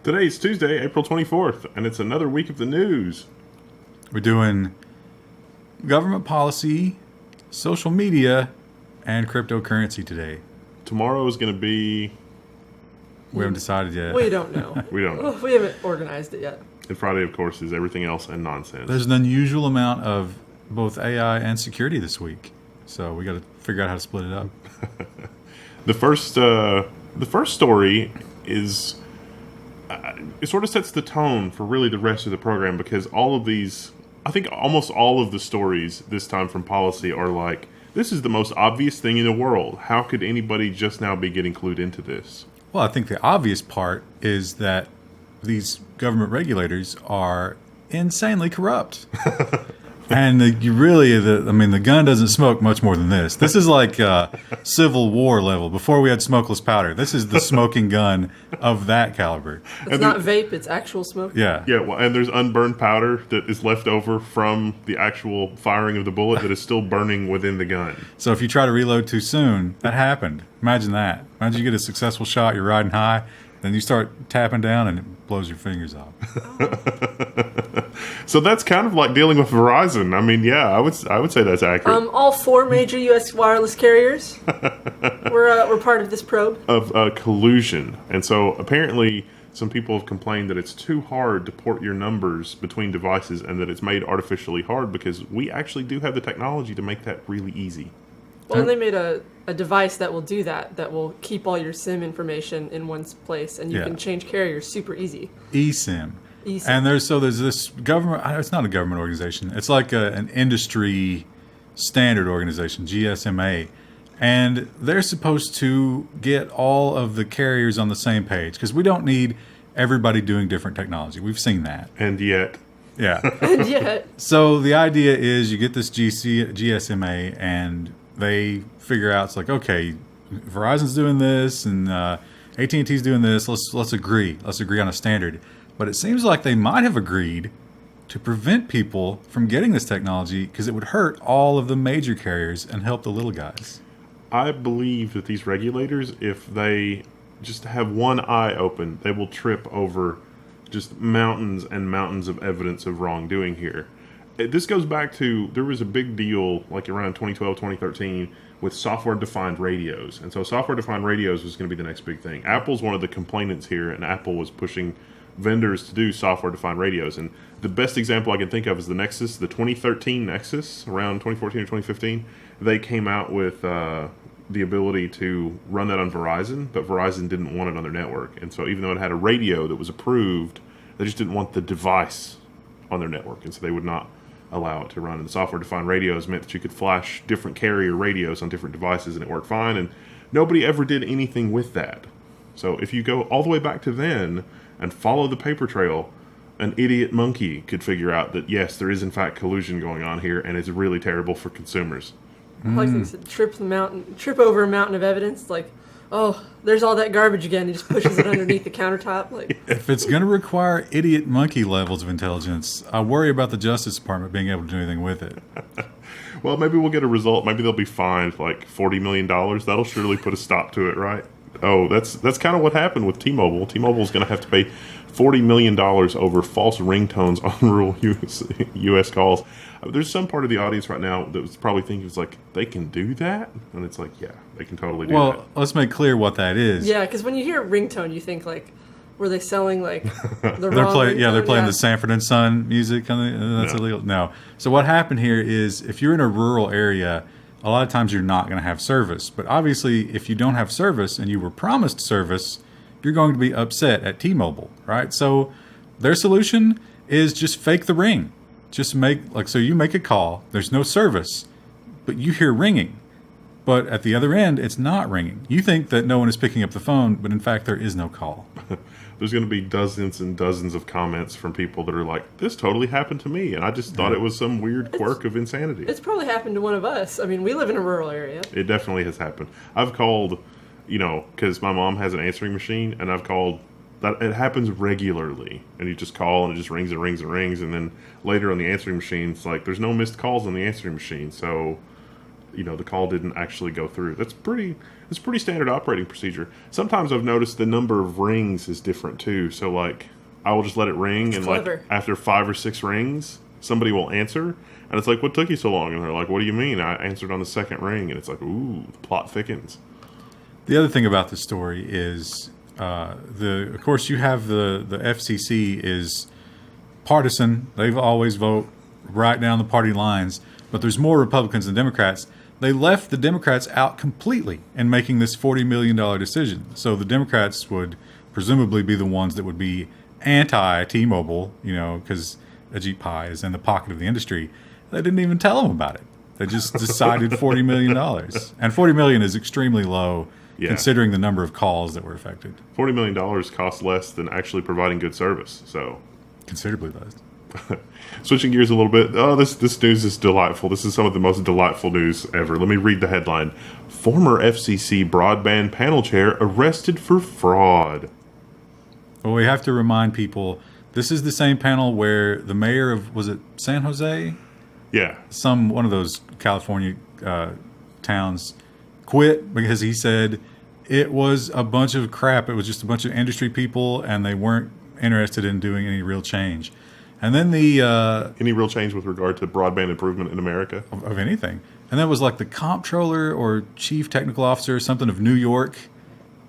Today's Tuesday, April 24th, and it's another week of the news. We're doing government policy, social media, and cryptocurrency today. Tomorrow is going to be... We haven't decided yet. We don't know. We don't know. We haven't organized it yet. And Friday, of course, is everything else and nonsense. There's an unusual amount of both AI and security this week, so we got to figure out how to split it up. The first story is... it sort of sets the tone for really the rest of the program, because all of these... I think almost all of the stories this time from policy are like, this is the most obvious thing in the world. How could anybody just now be getting clued into this? Well, I think the obvious part is that these government regulators are insanely corrupt. And the gun doesn't smoke much more than this. This is like Civil War level. Before we had smokeless powder, this is the smoking gun of that caliber. It's not vape, it's actual smoke. Yeah. Yeah, well, and there's unburned powder that is left over from the actual firing of the bullet that is still burning within the gun. So if you try to reload too soon, that happened. Imagine that. Imagine you get a successful shot, you're riding high, then you start tapping down and it blows your fingers off. So that's kind of like dealing with Verizon. I mean, yeah, I would say that's accurate. All four major U.S. wireless carriers were part of this probe. Of collusion. And so apparently some people have complained that it's too hard to port your numbers between devices and that it's made artificially hard, because we actually do have the technology to make that really easy. Well, they made a device that will do that will keep all your SIM information in one place, and you can change carriers super easy. eSIM. And there's this government, it's not a government organization, it's like an industry standard organization, GSMA, and they're supposed to get all of the carriers on the same page, because we don't need everybody doing different technology. We've seen that. And yet... Yeah. And yet... So the idea is you get this GSMA, and they figure out, it's like, okay, Verizon's doing this, and AT&T's doing this, let's agree on a standard. But it seems like they might have agreed to prevent people from getting this technology because it would hurt all of the major carriers and help the little guys. I believe that these regulators, if they just have one eye open, they will trip over just mountains and mountains of evidence of wrongdoing here. This goes back to, there was a big deal like around 2012, 2013 with software-defined radios. And so software-defined radios was going to be the next big thing. Apple's one of the complainants here, and Apple was pushing vendors to do software-defined radios. And the best example I can think of is the Nexus, the 2013 Nexus, around 2014 or 2015. They came out with the ability to run that on Verizon, but Verizon didn't want it on their network. And so even though it had a radio that was approved, they just didn't want the device on their network. And so they would not allow it to run. And the software-defined radios meant that you could flash different carrier radios on different devices, and it worked fine. And nobody ever did anything with that. So if you go all the way back to then and follow the paper trail, an idiot monkey could figure out that, yes, there is in fact collusion going on here, and it's really terrible for consumers. Like they said, trip over a mountain of evidence. Like, oh, there's all that garbage again. He just pushes it underneath the countertop. Like, if it's going to require idiot monkey levels of intelligence, I worry about the Justice Department being able to do anything with it. Well, maybe we'll get a result. Maybe they'll be fined like $40 million. That'll surely put a stop to it, right? Oh, that's kind of what happened with T-Mobile. T-Mobile's going to have to pay $40 million over false ringtones on rural U.S. calls. There's some part of the audience right now that was probably thinking, it's like, they can do that? And it's like, yeah, they can totally do that. Well, let's make clear what that is. Yeah, because when you hear ringtone, you think, like, were they selling, like, the they're wrong playing, ringtone? Yeah, they're playing the Sanford and Son music. That's illegal. No. So what happened here is, if you're in a rural area, a lot of times you're not going to have service. But obviously, if you don't have service and you were promised service, you're going to be upset at T-Mobile, right? So their solution is just fake the ring. Just so you make a call, there's no service, but you hear ringing. But at the other end, it's not ringing. You think that no one is picking up the phone, but in fact, there is no call. There's going to be dozens and dozens of comments from people that are like, this totally happened to me, and I just thought it was some weird quirk of insanity. It's probably happened to one of us. I mean, we live in a rural area. It definitely has happened. I've called, because my mom has an answering machine, and I've called, that it happens regularly. And you just call, and it just rings and rings and rings, and then later on the answering machine, it's like, there's no missed calls on the answering machine, so the call didn't actually go through. That's pretty standard operating procedure. Sometimes I've noticed the number of rings is different too. So like I will just let it ring, and clever. like after 5 or 6 rings, somebody will answer, and it's like, what took you so long? And they're like, what do you mean? I answered on the second ring, and it's like, ooh, the plot thickens. The other thing about the story is, of course, you have the FCC is partisan. They've always vote right down the party lines, but there's more Republicans than Democrats. They left the Democrats out completely in making this $40 million decision. So the Democrats would presumably be the ones that would be anti-T-Mobile, because Ajit Pai is in the pocket of the industry. They didn't even tell them about it. They just decided $40 million. And $40 million is extremely low, considering the number of calls that were affected. $40 million costs less than actually providing good service. So considerably less. Switching gears a little bit. Oh, this news is delightful. This is some of the most delightful news ever. Let me read the headline. Former FCC broadband panel chair arrested for fraud. Well, we have to remind people, this is the same panel where the mayor of, was it San Jose? Yeah. One of those California towns quit because he said it was a bunch of crap. It was just a bunch of industry people, and they weren't interested in doing any real change. And then any real change with regard to broadband improvement in America? Of anything. And that was like the comptroller or chief technical officer or something of New York.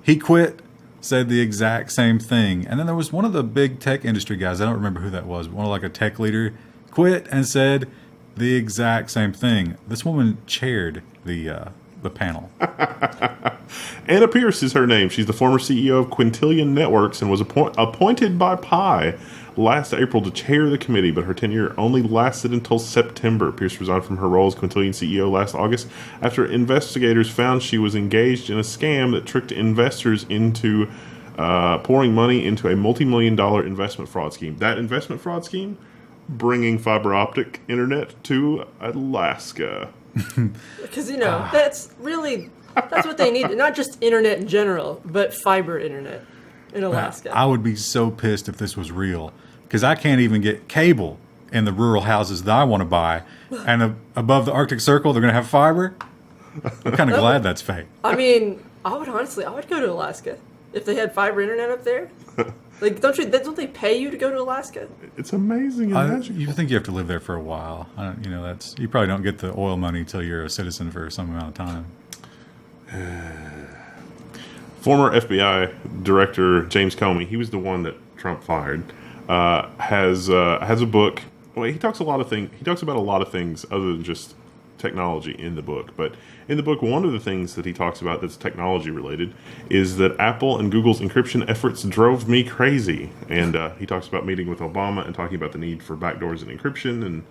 He quit, said the exact same thing. And then there was one of the big tech industry guys, I don't remember who that was, but one of like a tech leader, quit and said the exact same thing. This woman chaired the panel. Anna Pierce is her name. She's the former CEO of Quintillion Networks and was appointed by Pi last April to chair the committee, but her tenure only lasted until September. Pierce resigned from her role as Quintillion CEO last August after investigators found she was engaged in a scam that tricked investors into pouring money into a multi-million-dollar investment fraud scheme. That investment fraud scheme, bringing fiber optic internet to Alaska. Because, that's what they need. Not just internet in general, but fiber internet in Alaska. I would be so pissed if this was real, because I can't even get cable in the rural houses that I want to buy. And above the Arctic Circle, they're going to have fiber. I'm kind of glad that's fake. I mean, I would go to Alaska if they had fiber internet up there. Like, don't they pay you to go to Alaska? It's amazing and magical. You think you have to live there for a while. You probably don't get the oil money until you're a citizen for some amount of time. Former FBI Director James Comey, he was the one that Trump fired, has a book. Well, he talks about a lot of things other than just technology in the book. But in the book, one of the things that he talks about that's technology related is that Apple and Google's encryption efforts drove me crazy. And he talks about meeting with Obama and talking about the need for backdoors and encryption, and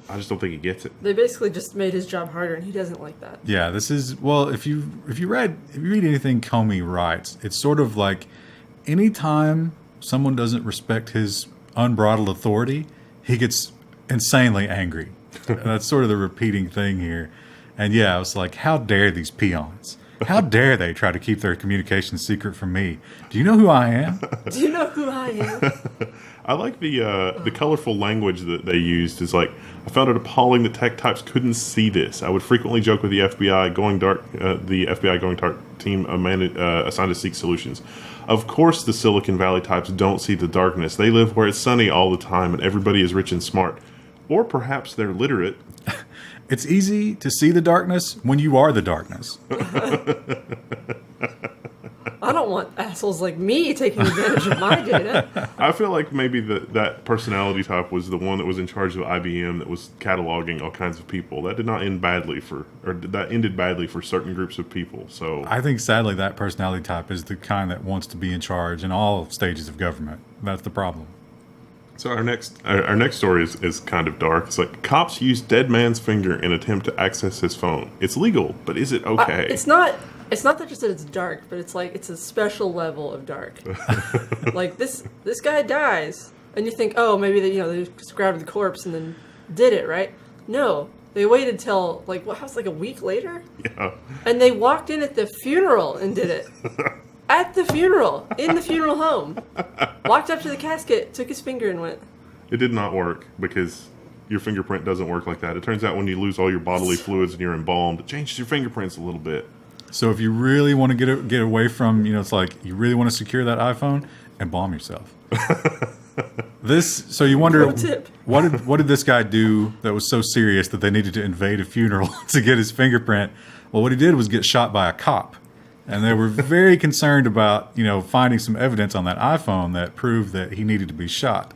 I just don't think he gets it. They basically just made his job harder, and he doesn't like that. Yeah, this is, well, if you read anything Comey writes, it's sort of like anytime someone doesn't respect his unbridled authority, he gets insanely angry. That's sort of the repeating thing here. And yeah, I was like, how dare these peons? How dare they try to keep their communication secret from me? Do you know who I am? Do you know who I am? I like the colorful language that they used. Is like, I found it appalling that tech types couldn't see this. I would frequently joke with the FBI going dark team assigned to seek solutions. Of course, the Silicon Valley types don't see the darkness. They live where it's sunny all the time, and everybody is rich and smart. Or perhaps they're literate. It's easy to see the darkness when you are the darkness. I don't want assholes like me taking advantage of my data. I feel like maybe that personality type was the one that was in charge of IBM that was cataloging all kinds of people. That ended badly for certain groups of people. So I think sadly that personality type is the kind that wants to be in charge in all stages of government. That's the problem. So our next story is kind of dark. It's like, cops use dead man's finger in attempt to access his phone. It's legal, but is it okay? It's not that just that it's dark, but it's like it's a special level of dark. Like this guy dies, and you think, oh, maybe they just grabbed the corpse and then did it, right? No, they waited till like a week later. Yeah. And they walked in at the funeral and did it. At the funeral, in the funeral home. Walked up to the casket, took his finger and went. It did not work because, your fingerprint doesn't work like that. It turns out when you lose all your bodily fluids and you're embalmed, it changes your fingerprints a little bit. So if you really want to get away from, it's like you really want to secure that iPhone, embalm yourself. So you wonder what did this guy do that was so serious that they needed to invade a funeral to get his fingerprint? Well, what he did was get shot by a cop, and they were very concerned about finding some evidence on that iPhone that proved that he needed to be shot.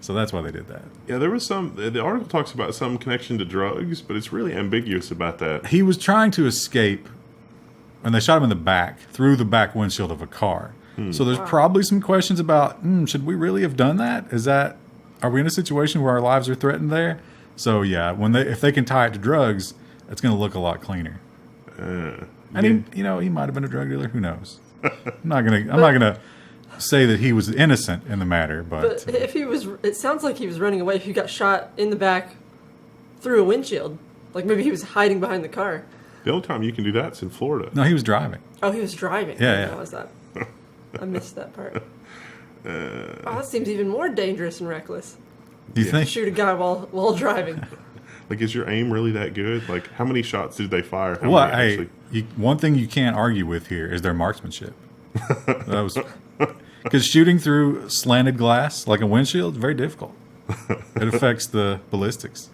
So that's why they did that. Yeah, there was the article talks about some connection to drugs, but it's really ambiguous about that. He was trying to escape, and they shot him in the back, through the back windshield of a car. So there's probably some questions about, should we really have done that? Are we in a situation where our lives are threatened there? So yeah, if they can tie it to drugs, it's going to look a lot cleaner. He might have been a drug dealer. Who knows? I'm not gonna say that he was innocent in the matter, but if he was, it sounds like he was running away. If he got shot in the back through a windshield, like maybe he was hiding behind the car. The only time you can do that is in Florida. No, he was driving. Oh, he was driving. Yeah. How was that? I missed that part. That seems even more dangerous and reckless. Do you think? Shoot a guy while driving. Like, is your aim really that good? Like, how many shots did they fire? One thing you can't argue with here is their marksmanship. Because shooting through slanted glass like a windshield is very difficult. It affects the ballistics.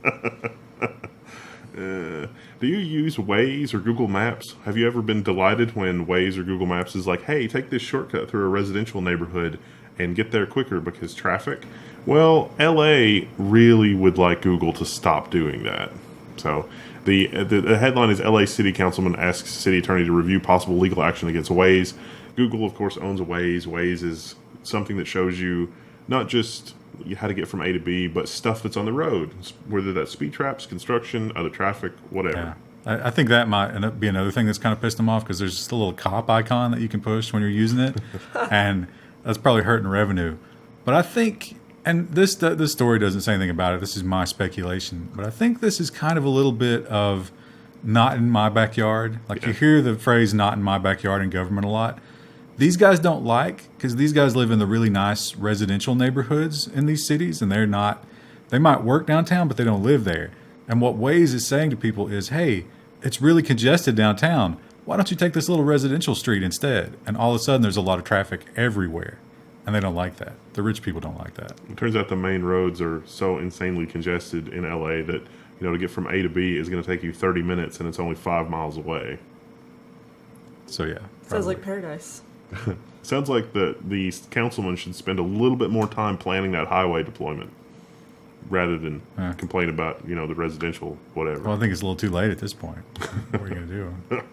Do you use Waze or Google Maps? Have you ever been delighted when Waze or Google Maps is like, hey, take this shortcut through a residential neighborhood and get there quicker because traffic? Well, LA really would like Google to stop doing that. So the headline is LA City Councilman asks City Attorney to review possible legal action against Waze. Google, of course, owns Waze. Waze is something that shows you not just how to get from A to B, but stuff that's on the road, whether that's speed traps, construction, other traffic, whatever. Yeah. I think that might end up being another thing that's kind of pissed them off because there's just a little cop icon that you can push when you're using it, and that's probably hurting revenue. But I think, and this story doesn't say anything about it, this is my speculation, but I think this is kind of a little bit of not in my backyard. Like you hear the phrase not in my backyard in government a lot. These guys don't because these guys live in the really nice residential neighborhoods in these cities, and they might work downtown, but they don't live there. And what Waze is saying to people is, hey, it's really congested downtown. Why don't you take this little residential street instead? And all of a sudden, there's a lot of traffic everywhere, and they don't like that. The rich people don't like that. It turns out the main roads are so insanely congested in LA that, to get from A to B is going to take you 30 minutes, and it's only 5 miles away. So, yeah. Sounds like paradise. Sounds like the councilman should spend a little bit more time planning that highway deployment rather than complain about, the residential whatever. Well, I think it's a little too late at this point. What are you going to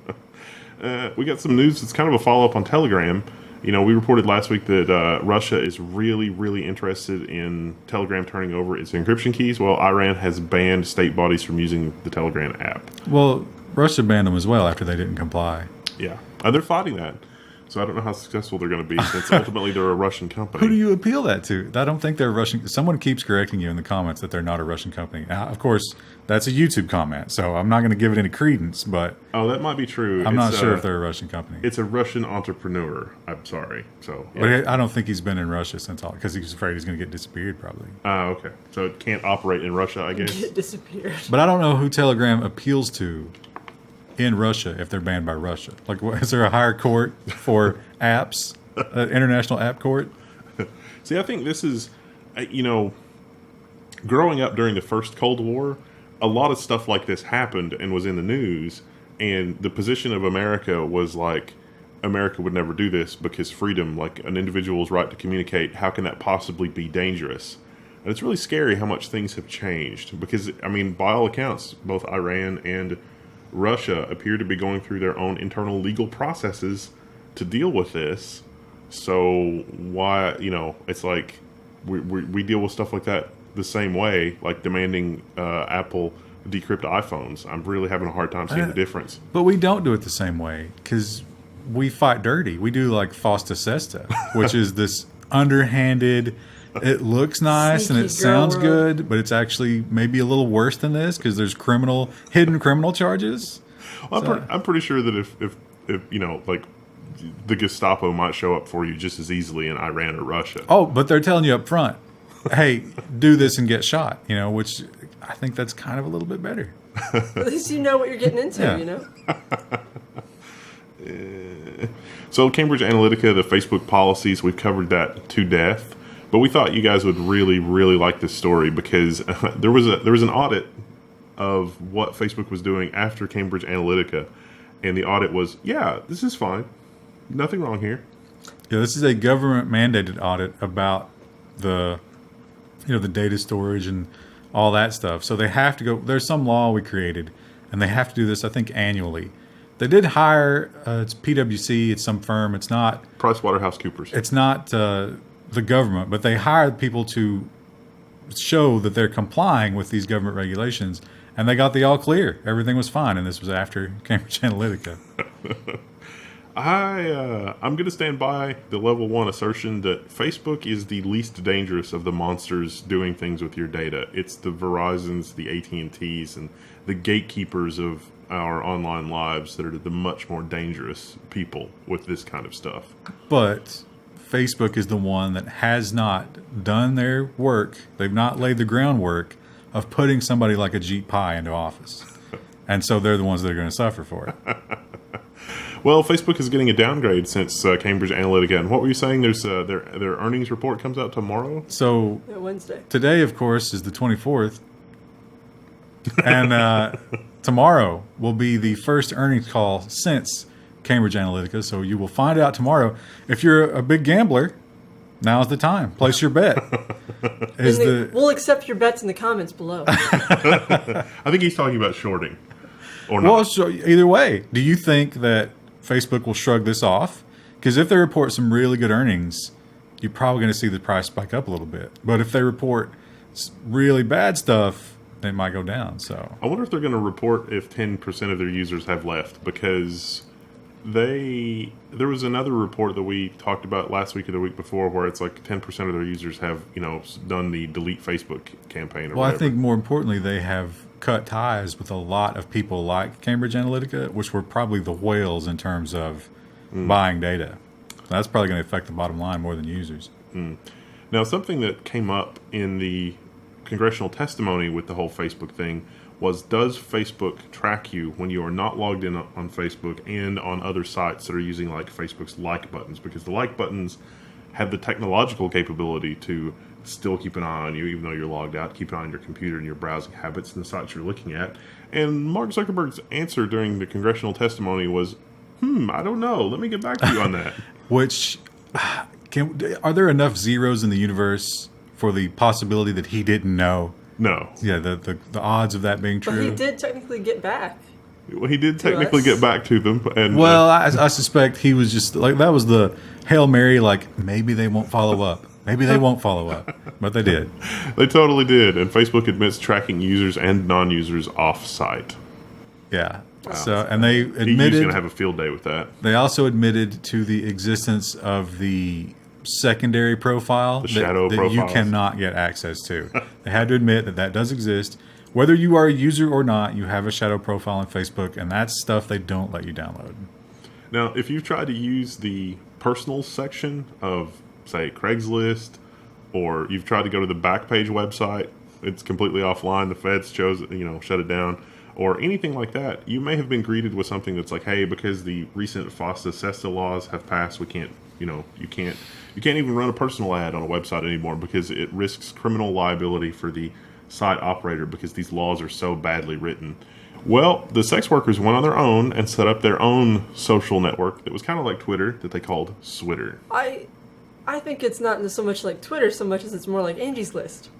do? We got some news that's kind of a follow-up on Telegram. We reported last week that Russia is really, really interested in Telegram turning over its encryption keys. Well, Iran has banned state bodies from using the Telegram app. Well, Russia banned them as well after they didn't comply. Yeah. They're fighting that. So I don't know how successful they're going to be since ultimately they're a Russian company. Who do you appeal that to? I don't think they're Russian. Someone keeps correcting you in the comments that they're not a Russian company. Now, of course, that's a YouTube comment, so I'm not going to give it any credence, but... Oh, that might be true. I'm not sure if they're a Russian company. It's a Russian entrepreneur. I'm sorry. So, yeah. But I don't think he's been in Russia since all... Because he's afraid he's going to get disappeared, probably. Oh, okay. So it can't operate in Russia, I guess? Get disappeared. But I don't know who Telegram appeals to in Russia if they're banned by Russia. Like, is there a higher court for apps, an international app court? See, I think this is, growing up during the first Cold War, a lot of stuff like this happened and was in the news, and the position of America was like, America would never do this because freedom, like an individual's right to communicate, how can that possibly be dangerous? And it's really scary how much things have changed because, by all accounts, both Iran and Russia appear to be going through their own internal legal processes to deal with this. So why, it's like we deal with stuff like that the same way, like demanding Apple decrypt iPhones. I'm really having a hard time seeing the difference. But we don't do it the same way because we fight dirty. We do like FOSTA SESTA, which is this underhanded... It looks nice and it sounds good, but it's actually maybe a little worse than this because there's hidden criminal charges. Well, I'm pretty sure that if like the Gestapo might show up for you just as easily in Iran or Russia. Oh, but they're telling you up front, hey, do this and get shot. Which I think that's kind of a little bit better. At least you know what you're getting into, Yeah. you know? So Cambridge Analytica, the Facebook policies, we've covered that to death. But we thought you guys would really, really like this story because there was an audit of what Facebook was doing after Cambridge Analytica, and the audit was, yeah, this is fine, nothing wrong here. Yeah, this is a government mandated audit about the data storage and all that stuff. So they have to go. There's some law we created, and they have to do this, I think, annually. They did hire it's PwC. It's some firm. It's not PricewaterhouseCoopers. It's not the government, but they hired people to show that they're complying with these government regulations, and they got the all clear. Everything was fine, and this was after Cambridge Analytica. I'm going to stand by the Level 1 assertion that Facebook is the least dangerous of the monsters doing things with your data. It's the Verizons, the AT&Ts, and the gatekeepers of our online lives that are the much more dangerous people with this kind of stuff. But Facebook is the one that has not done their work. They've not laid the groundwork of putting somebody like Ajit Pai into office. And so they're the ones that are going to suffer for it. Well, Facebook is getting a downgrade since Cambridge Analytica. And what were you saying? There's their earnings report comes out tomorrow? So Wednesday. Today, of course, is the 24th. And tomorrow will be the first earnings call since Cambridge Analytica. So you will find out tomorrow. If you're a big gambler, now's the time. Place your bet. We'll accept your bets in the comments below. I think he's talking about shorting. Or not. Well, so either way, do you think that Facebook will shrug this off? Because if they report some really good earnings, you're probably going to see the price spike up a little bit. But if they report really bad stuff, they might go down. So I wonder if they're going to report if 10% of their users have left, because there was another report that we talked about last week or the week before where it's like 10% of their users have, done the delete Facebook campaign or whatever. I think more importantly, they have cut ties with a lot of people like Cambridge Analytica, which were probably the whales in terms of buying data. So that's probably going to affect the bottom line more than users. Now, something that came up in the congressional testimony with the whole Facebook thing was, does Facebook track you when you are not logged in on Facebook and on other sites that are using like Facebook's like buttons? Because the like buttons have the technological capability to still keep an eye on you, even though you're logged out, keep an eye on your computer and your browsing habits and the sites you're looking at. And Mark Zuckerberg's answer during the congressional testimony was, I don't know. Let me get back to you on that. Which, are there enough zeros in the universe for the possibility that he didn't know? No. Yeah, the odds of that being true. But he did technically get back. Well, he did technically get back to them. And I suspect he was just like, that was the Hail Mary, like, maybe they won't follow up. Maybe they won't follow up. But they did. They totally did. And Facebook admits tracking users and non-users off-site. Yeah. So, and they admitted, he's going to have a field day with that. They also admitted to the existence of the secondary profile, the shadow that profiles you cannot get access to. They had to admit that does exist. Whether you are a user or not, you have a shadow profile on Facebook, and that's stuff they don't let you download. Now, if you've tried to use the personal section of, say, Craigslist, or you've tried to go to the Backpage website, it's completely offline. The feds shut it down, or anything like that. You may have been greeted with something that's like, hey, because the recent FOSTA SESTA laws have passed, we can't, you can't even run a personal ad on a website anymore because it risks criminal liability for the site operator because these laws are so badly written. Well, the sex workers went on their own and set up their own social network that was kind of like Twitter that they called Switter. I think it's not so much like Twitter so much as it's more like Angie's List.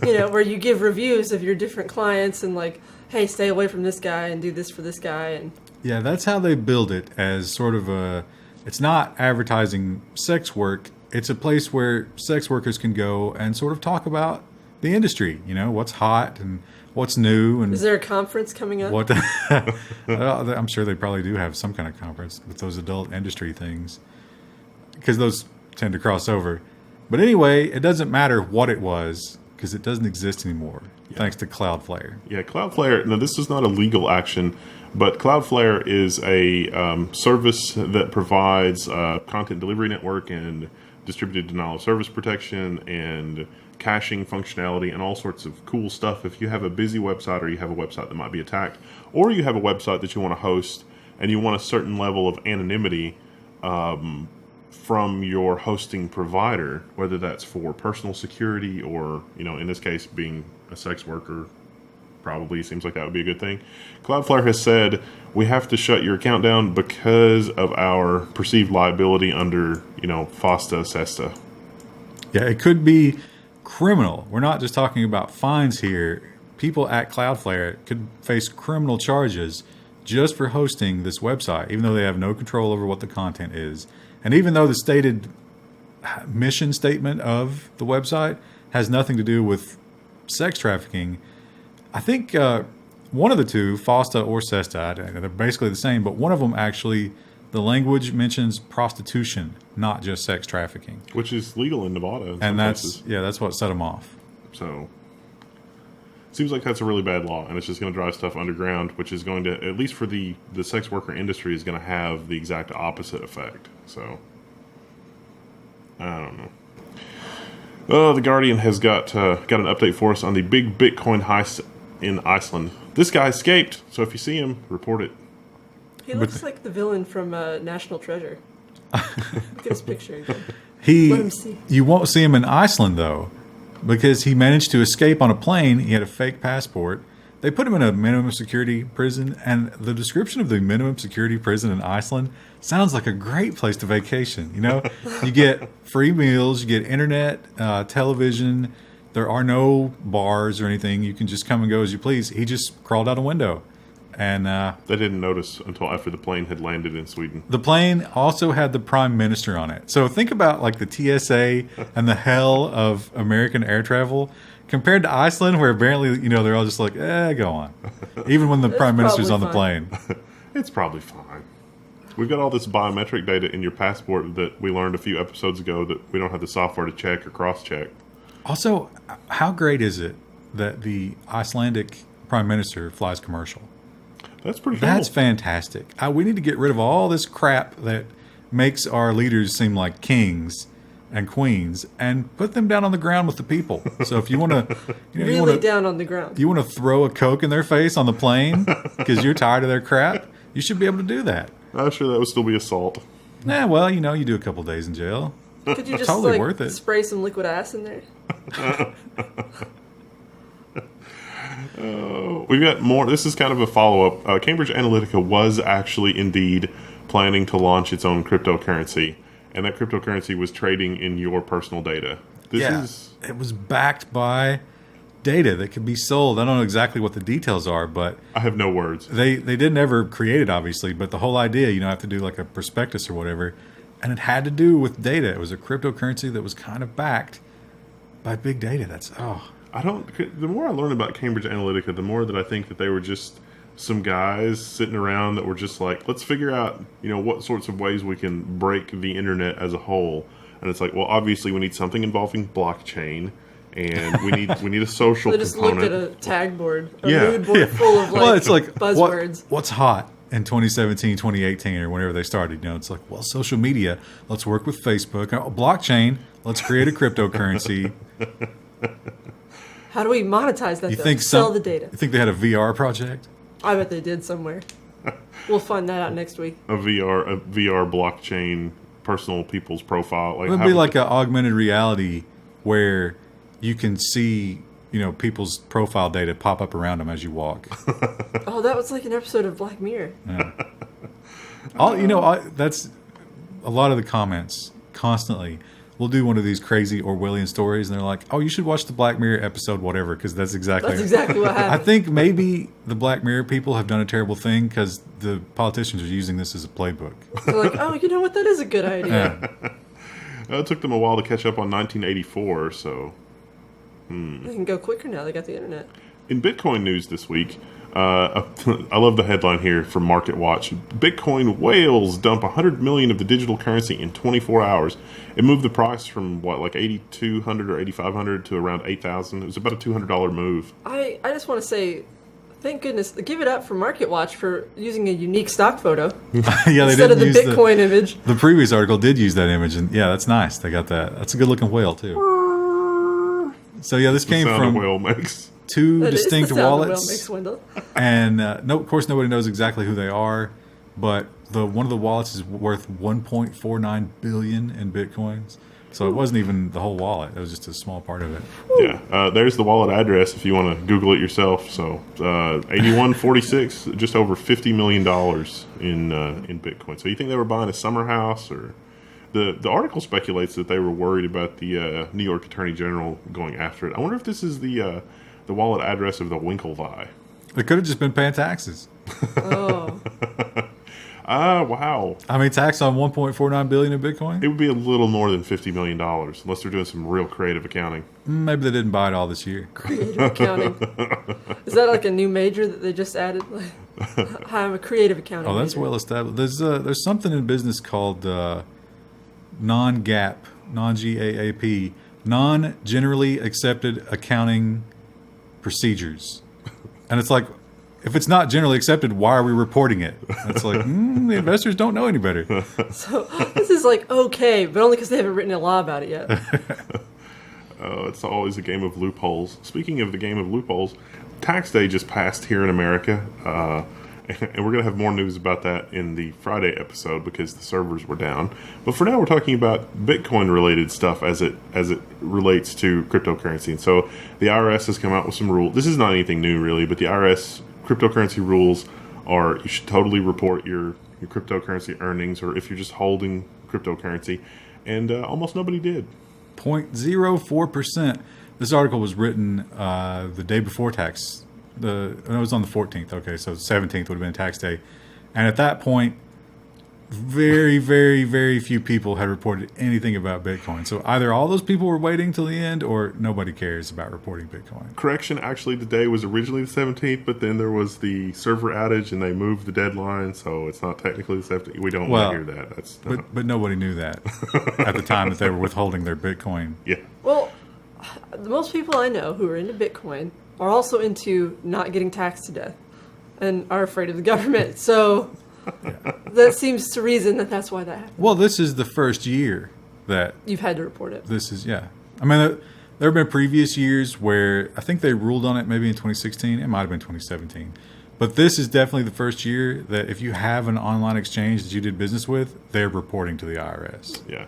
Where you give reviews of your different clients and like, hey, stay away from this guy and do this for this guy. And yeah, that's how they build it, as sort of it's not advertising sex work. It's a place where sex workers can go and sort of talk about the industry, what's hot and what's new. And is there a conference coming up? I'm sure they probably do have some kind of conference with those adult industry things, because those tend to cross over. But anyway, it doesn't matter what it was because it doesn't exist anymore, thanks to Cloudflare. Yeah, Cloudflare. Now, this is not a legal action, but Cloudflare is a service that provides content delivery network and distributed denial of service protection and caching functionality and all sorts of cool stuff if you have a busy website, or you have a website that might be attacked, or you have a website that you want to host and you want a certain level of anonymity from your hosting provider, whether that's for personal security or, in this case, being a sex worker. Probably seems like that would be a good thing. Cloudflare has said we have to shut your account down because of our perceived liability under, FOSTA, SESTA. Yeah, it could be criminal. We're not just talking about fines here. People at Cloudflare could face criminal charges just for hosting this website, even though they have no control over what the content is. And even though the stated mission statement of the website has nothing to do with sex trafficking, I think one of the two, FOSTA or SESTA, they're basically the same, but one of them actually, the language mentions prostitution, not just sex trafficking. Which is legal in Nevada. And that's what set them off. So, seems like that's a really bad law, and it's just going to drive stuff underground, which is going to, at least for the sex worker industry, is going to have the exact opposite effect. So, I don't know. Oh, The Guardian has got an update for us on the big Bitcoin heist in Iceland. This guy escaped, so if you see him, report it. He looks like the villain from National Treasure. Look at his picture again. Let him see. You won't see him in Iceland, though, because he managed to escape on a plane. He had a fake passport. They put him in a minimum security prison, and the description of the minimum security prison in Iceland sounds like a great place to vacation. You get free meals, you get internet, television. There are no bars or anything. You can just come and go as you please. He just crawled out a window. And they didn't notice until after the plane had landed in Sweden. The plane also had the prime minister on it. So think about like the TSA and the hell of American air travel compared to Iceland, where apparently, they're all just like, go on. Even when the prime minister's on the plane. It's probably fine. We've got all this biometric data in your passport that we learned a few episodes ago that we don't have the software to check or cross-check. Also, how great is it that the Icelandic prime minister flies commercial? That's pretty cool. That's fantastic. We need to get rid of all this crap that makes our leaders seem like kings and queens and put them down on the ground with the people. So if you want to... down on the ground. You want to throw a Coke in their face on the plane because you're tired of their crap, you should be able to do that. I'm sure that would still be assault. Nah, well, you do a couple days in jail. Could you just totally worth it. Spray some liquid ass in there? We've got more. This is kind of a follow-up. Cambridge Analytica was actually indeed planning to launch its own cryptocurrency, and that cryptocurrency was trading in your personal data. It was backed by data that could be sold. I don't know exactly what the details are, but I have no words. They didn't ever create it, obviously, but the whole idea, have to do like a prospectus or whatever, and it had to do with data. It was a cryptocurrency that was kind of backed by big data. The more I learn about Cambridge Analytica, the more that I think that they were just some guys sitting around that were just like, let's figure out, what sorts of ways we can break the internet as a whole. And it's like, well, obviously we need something involving blockchain, and we need a social They just component. looked at a tag board, mood board full of it's like buzzwords. What's hot in 2017, 2018, or whenever they started? It's like, well, social media, let's work with Facebook. Blockchain, let's create a cryptocurrency. How do we monetize that? Sell the data. You think they had a VR project? I bet they did somewhere. We'll find that out next week. A VR blockchain personal people's profile. It would be like an augmented reality where you can see, people's profile data pop up around them as you walk. Oh, that was like an episode of Black Mirror. Yeah. That's a lot of the comments constantly. We'll do one of these crazy Orwellian stories, and they're like, "Oh, you should watch the Black Mirror episode, whatever," because that's exactly what happened. I think maybe the Black Mirror people have done a terrible thing because the politicians are using this as a playbook. They're like, "Oh, you know what? That is a good idea." It took them a while to catch up on 1984, so They can go quicker now. They got the internet. In Bitcoin news this week, I love the headline here from MarketWatch. Bitcoin whales dump 100 million of the digital currency in 24 hours. It moved the price from like 8,200 or 8,500 to around 8,000. It was about a $200 move. I just want to say, thank goodness, give it up for MarketWatch for using a unique stock photo instead of the Bitcoin image. The previous article did use that image, and yeah, that's nice. They got that. That's a good looking whale too. So yeah, this came sound a from whale makes. two That is the distinct sound the whale wallets, makes, Wendell. and no, of course, nobody knows exactly who they are. But one of the wallets is worth 1.49 billion in bitcoins. So it wasn't even the whole wallet; it was just a small part of it. Yeah, there's the wallet address if you want to Google it yourself. So 8146, just over $50 million in Bitcoin. So you think they were buying a summer house, or the article speculates that they were worried about the New York Attorney General going after it. I wonder if this is the wallet address of the Winklevi. It could have just been paying taxes. Oh. Ah, wow. I mean, tax on 1.49 billion in Bitcoin. It would be a little more than $50 million, unless they're doing some real creative accounting. Maybe they didn't buy it all this year. Creative accounting. Is that like a new major that they just added? Like, hi, I'm a creative accounting. Oh, that's major. well established. There's something in business called non-GAAP, non-GAAP, non-generally accepted accounting procedures, and it's like, if it's not generally accepted, why are we reporting it? And it's like, the investors don't know any better. So this is like okay, but only because they haven't written a law about it yet. It's always a game of loopholes. Speaking of the game of loopholes, tax day just passed here in America, and we're going to have more news about that in the Friday episode because the servers were down. But for now, we're talking about Bitcoin-related stuff as it relates to cryptocurrency. And so the IRS has come out with some rules. This is not anything new, really, but the IRS cryptocurrency rules are you should totally report your cryptocurrency earnings, or if you're just holding cryptocurrency, and almost nobody did. 0.04%. This article was written the day before tax. It was on the 14th. Okay, so 17th would have been tax day, and at that point, very, very, very few people had reported anything about Bitcoin. So either all those people were waiting till the end, or nobody cares about reporting Bitcoin. Correction, actually, the day was originally the 17th, but then there was the server outage, and they moved the deadline, so it's not technically the 17th. We don't want to hear that. That's but nobody knew that at the time that they were withholding their Bitcoin. Yeah. Well, most people I know who are into Bitcoin are also into not getting taxed to death and are afraid of the government. So that seems to reason that that's why that happened. Well, this is the first year that You've had to report it. this is, yeah. I mean, there have been previous years where I think they ruled on it maybe in 2016. It might have been 2017. But this is definitely the first year that if you have an online exchange that you did business with, they're reporting to the IRS. Yeah.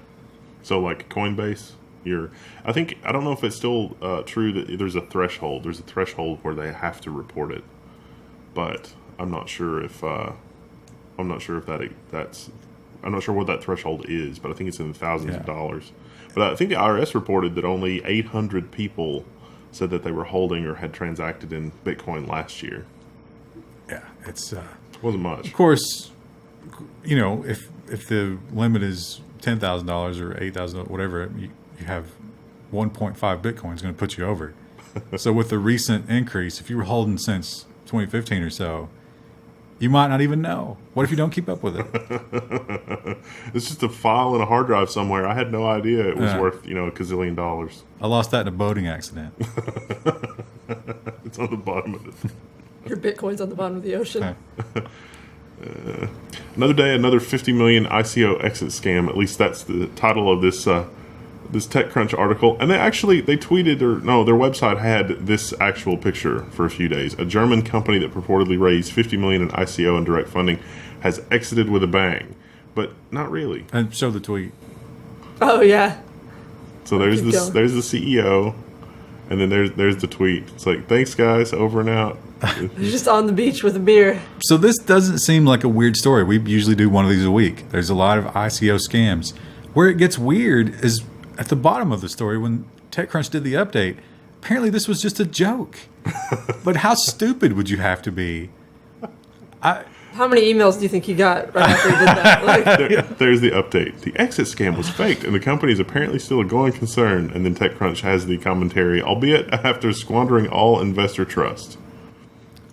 So like Coinbase, I don't know if it's still true that there's a threshold. There's a threshold where they have to report it, but I'm not sure if I'm not sure what that threshold is, but I think it's in the thousands of dollars. But I think the IRS reported that only 800 people said that they were holding or had transacted in Bitcoin last year. Yeah, it wasn't much. Of course, you know, if the limit is $10,000 or $8,000, whatever, you have 1.5 Bitcoin is going to put you over. So with the recent increase, if you were holding since 2015 or so, you might not even know. What if you don't keep up with it? It's just a file in a hard drive somewhere. I had no idea it was worth, a gazillion dollars. I lost that in a boating accident. It's on the bottom of it. Your Bitcoin's on the bottom of the ocean. Another day, another 50 million ICO exit scam. At least that's the title of this TechCrunch article. And they tweeted, their website had this actual picture for a few days. A German company that purportedly raised 50 million in ICO and direct funding has exited with a bang, but not really. And show the tweet. Oh yeah. So there's the CEO, and then there's the tweet. It's like, thanks guys, over and out. You're just on the beach with a beer. So this doesn't seem like a weird story. We usually do one of these a week. There's a lot of ICO scams. Where it gets weird is at the bottom of the story when TechCrunch did the update. Apparently this was just a joke. But how stupid would you have to be? How many emails do you think you got right after you did that? There's the update. The exit scam was faked, and the company is apparently still a going concern. And then TechCrunch has the commentary, albeit after squandering all investor trust.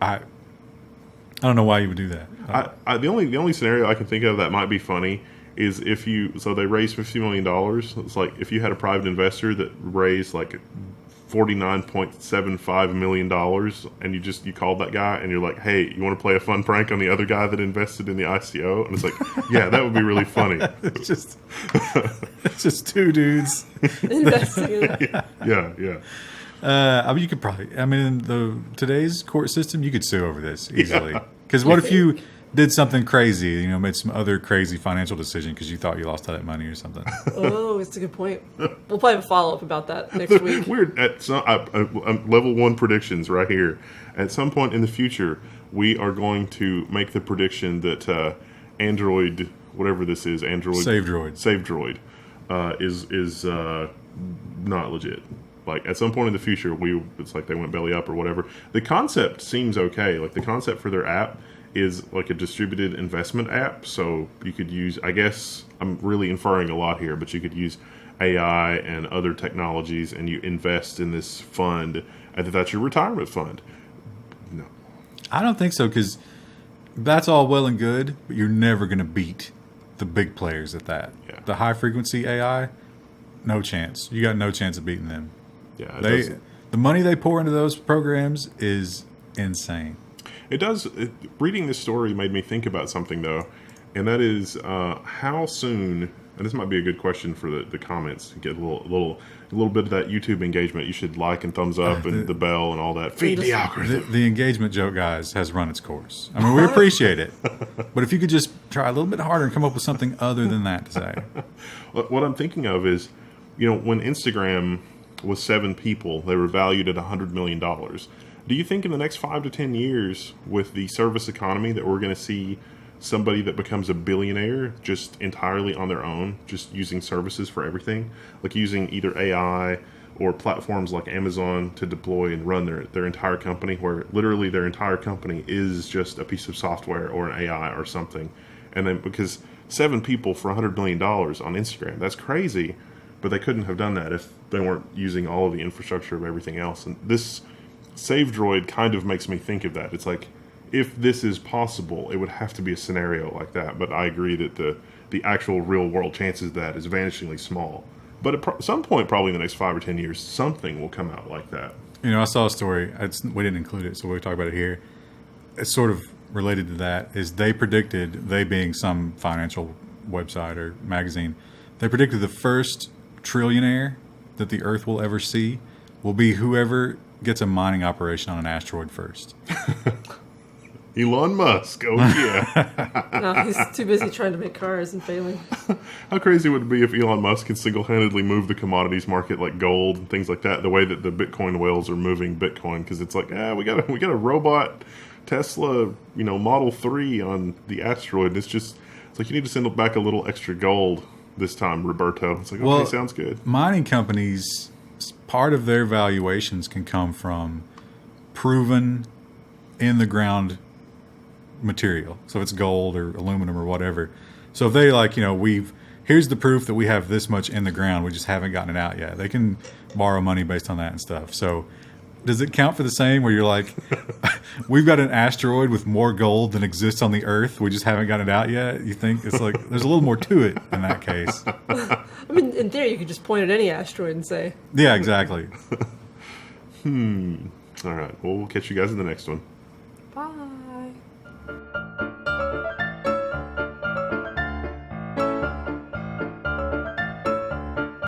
I don't know why you would do that. The only scenario I can think of that might be funny is if they raised $50 million. It's like if you had a private investor that raised like $49.75 million, and you called that guy and you're like, hey, you want to play a fun prank on the other guy that invested in the ICO? And it's like, yeah, that would be really funny. It's just two dudes Investing in that. Yeah. I mean, you could probably. I mean, in today's court system, you could sue over this easily. Because what if you did something crazy? You know, made some other crazy financial decision because you thought you lost all that money or something. Oh, it's a good point. We'll probably have a follow-up about that next week. We're at some level 1 predictions right here. At some point in the future, we are going to make the prediction that Android, whatever this is, Android Save Droid, is not legit. Like at some point in the future, it's like they went belly up or whatever. The concept seems okay. Like the concept for their app is like a distributed investment app. So you could use, I guess I'm really inferring a lot here, but you could use AI and other technologies and you invest in this fund and that's your retirement fund. No. I don't think so because that's all well and good, but you're never going to beat the big players at that. Yeah. The high frequency AI, no chance. You got no chance of beating them. Yeah, the money they pour into those programs is insane. It does. Reading this story made me think about something though, and that is how soon. And this might be a good question for the comments to get a little bit of that YouTube engagement. You should like and thumbs up and the bell and all that. Feed the algorithm. The engagement joke, guys, has run its course. I mean, we appreciate it, but if you could just try a little bit harder and come up with something other than that to say. What I'm thinking of is, when Instagram was 7 people, they were valued at $100 million. Do you think in the next 5 to 10 years, with the service economy, that we're going to see somebody that becomes a billionaire just entirely on their own, just using services for everything, like using either AI or platforms like Amazon to deploy and run their entire company, where literally their entire company is just a piece of software or an AI or something? And then because 7 people for $100 million on Instagram, that's crazy. But they couldn't have done that if they weren't using all of the infrastructure of everything else. And this Save Droid kind of makes me think of that. It's like, if this is possible, it would have to be a scenario like that. But I agree that the actual real world chances of that is vanishingly small. But at some point, probably in the next 5 or 10 years, something will come out like that. I saw a story. We didn't include it, so we'll talk about it here. It's sort of related to that. Is they predicted, they being some financial website or magazine, they predicted the first trillionaire that the Earth will ever see will be whoever gets a mining operation on an asteroid first. Elon Musk. Oh, yeah. No, he's too busy trying to make cars and failing. How crazy would it be if Elon Musk could single-handedly move the commodities market like gold and things like that, the way that the Bitcoin whales are moving Bitcoin? Because it's like, we got a robot Tesla, Model 3 on the asteroid. It's like you need to send back a little extra gold this time, Roberto. It's like, okay, sounds good. Mining companies, part of their valuations can come from proven in the ground material. So it's gold or aluminum or whatever. So if they here's the proof that we have this much in the ground, we just haven't gotten it out yet. They can borrow money based on that and stuff. So does it count for the same where you're like, we've got an asteroid with more gold than exists on the Earth, we just haven't gotten it out yet? You think it's like there's a little more to it in that case? I mean, in theory, you could just point at any asteroid and say. Yeah, exactly. All right. Well, we'll catch you guys in the next one. Bye.